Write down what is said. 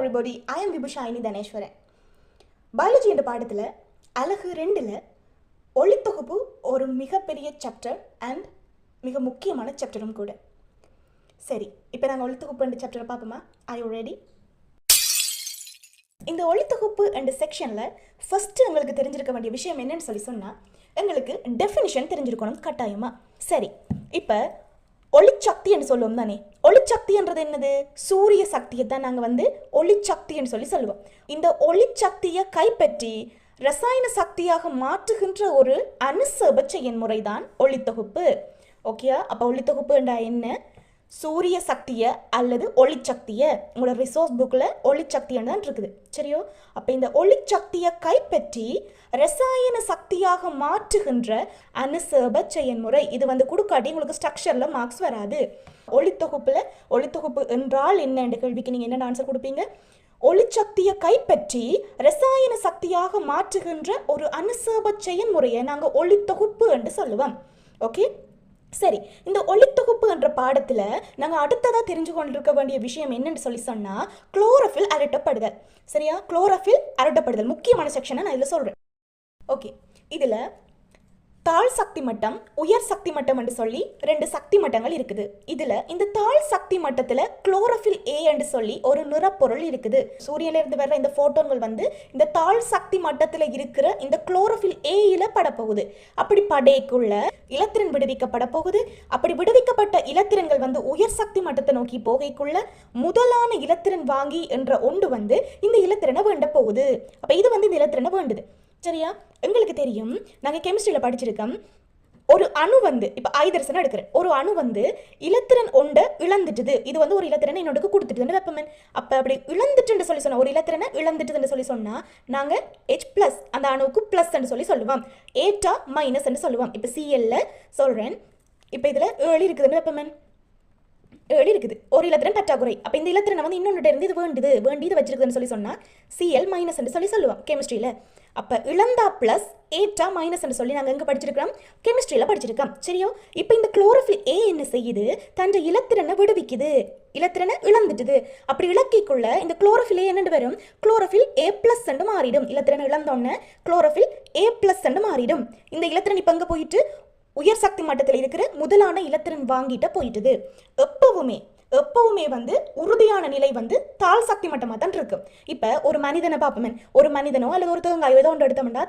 everybody, I am Vibhushayini Dhaneshwaran. Biology என்ற பாடத்தில் அலகு 2ல் ஒளித்தொகுப்பு ஒரு மிகப்பெரிய சாப்டர் அண்ட் மிக முக்கியமான சாப்டரும் கூட. சரி, இப்போ நாங்கள் ஒளித்தொகுப்பு என்ற சாப்டரை பார்ப்போமா? Are you ready? இந்த ஒளித்தொகுப்பு என்ற செக்ஷனில் ஃபஸ்ட்டு எங்களுக்கு தெரிஞ்சிருக்க வேண்டிய விஷயம் என்னன்னு சொன்னால் எங்களுக்கு டெஃபினிஷன் தெரிஞ்சிருக்கணும் கட்டாயமாக. சரி, இப்போ ஒளிச்சக்தி என்று சொல்லுவோம் தானே. ஒளிச்சக்தி என்றது என்னது? சூரிய சக்தியை தான் நாங்கள் ஒளிச்சக்தி என்று சொல்லுவோம். இந்த ஒளிச்சக்தியை கைப்பற்றி ரசாயன சக்தியாக மாற்றுகின்ற ஒரு அனுசேப செயல்முறை தான் ஒளித்தொகுப்பு. ஓகேயா? அப்போ ஒளித்தொகுப்பு என்றா என்ன? சூரிய சக்தியை அல்லது ஒளிச்சக்தியை, உங்களோட ரிசோர்ஸ் புக்கில் ஒளிச்சக்தின்னு தான் இருக்குது. சரியோ? அப்போ இந்த ஒளிச்சக்தியை கைப்பற்றி ரசாயன சக்தியாக மாற்றுகின்ற அனுசேப செயல்முறை. இது கொடுக்காட்டி உங்களுக்கு ஸ்ட்ரக்சரில் மார்க்ஸ் வராது. ஒளித்தொகுப்பு என்றால் என்ன என்ற கேள்விக்கு நீங்கள் என்ன ஆன்சர் கொடுப்பீங்க? ஒளிச்சக்தியை கைப்பற்றி ரசாயன சக்தியாக மாற்றுகின்ற ஒரு அனுசேப செயல்முறையை நாங்கள் ஒளித்தொகுப்பு என்று சொல்லுவோம். ஓகே, சரி. இந்த ஒளித்தொகுப்பு என்ற பாடத்தில் நாங்கள் அடுத்ததாக தெரிஞ்சு கொண்டிருக்க வேண்டிய விஷயம் என்னன்னு சொன்னால் குளோரோஃபில் அரட்டப்படுதல். சரியா? குளோரோஃபில் அரட்டப்படுதல் முக்கியமான செக்ஷனை நான் இதில் சொல்கிறேன். ஓகே, இதில் தாழ் சக்தி மட்டம், உயர் சக்தி மட்டம் என்று சொல்லி 2 சக்தி மட்டங்கள் இருக்குது. இதில் இந்த தாழ் சக்தி மட்டத்தில் குளோரோஃபில் ஏ என்று சொல்லி ஒரு நிறப்பொருள் இருக்குது. சூரியனிலிருந்து வர்ற இந்த ஃபோட்டோன்கள் இந்த தாழ் சக்தி மட்டத்தில் இருக்கிற இந்த குளோரோஃபில் ஏயில் படப்போகுது. அப்படி படைக்குள்ள இலத்திரன் விடுவிக்கப்பட போகுது. அப்படி விடுவிக்கப்பட்ட இலத்திரன்கள் உயர் சக்தி மட்டத்தை நோக்கி போகைக்குள்ள முதலான இலத்திரன் வாங்கி என்ற ஒன்று இந்த இலத்திரனை வேண்ட போகுது. அப்போ இது இந்த இலத்திரனை வேண்டுது. சரியா? எங்களுக்கு தெரியும், நாங்கள் கெமிஸ்ட்ரியில் படிச்சிருக்கோம். ஒரு அணு இப்போ ஐதரசனை எடுக்கிறேன். ஒரு அணு இலத்திரன் ஒன்றை இழந்துட்டுது. இது ஒரு இலத்திரனை என்னோட கொடுத்துட்டுன்னு வெப்பமன். அப்போ அப்படி இழந்துட்டுன்னு சொல்லி சொன்னால், ஒரு இலத்திரனை இழந்துட்டுதுன்னு சொல்லி சொன்னால் நாங்கள் H+ அந்த அணுவுக்கு ப்ளஸ்ன்னு சொல்லுவோம். ஏட்டா மைனஸ்ன்னு சொல்லுவோம். இப்போ CL சொல்கிறேன். இப்போ இதில் 7 இருக்குதுன்னு வெப்பமன். 7 இருக்குது. ஒரு இலத்திரன் பற்றாக்குறை. அப்போ இந்த இலத்திரனை இன்னொன்று இருந்து இது வேண்டியது வச்சிருக்குதுன்னு சொல்லி சொன்னால் Cl- சொல்லுவோம் கெமிஸ்ட்ரியில். அப்போ இழந்தா ப்ளஸ் ஏட்டா மைனஸ்ன்னு சொல்லி நாங்கள் எங்கே படிச்சிருக்கிறோம்? கெமிஸ்ட்ரியில் படிச்சிருக்கோம். சரியோ? இப்போ இந்த குளோரோஃபில் ஏ என்ன செய்யுது? தன் இலத்திரனை விடுவிக்குது. இலத்திரனை இழந்துட்டுது. அப்படி இலக்கிக்குள்ள இந்த குளோரோஃபில் ஏ என்னென்று வரும்? குளோரோஃபில் A+ மாறிடும். இலத்திரனை இழந்தோன்னே குளோரோஃபில் A+ மாறிடும். இந்த இலத்திரன் இப்போ எங்கே போயிட்டு உயர் சக்தி மட்டத்தில் இருக்கிற முதலான இலத்திரன் வாங்கிட்ட போயிட்டுது. எப்பவுமே உறுதியான நிலை தாழ் சக்தி மட்டமாக தான் இருக்கு. இப்போ ஒரு மனிதனை பார்ப்போமே, ஒரு மனிதனோ அல்லது ஒரு தேங்காயோ ஏதோ ஒன்று எடுத்தோம்னா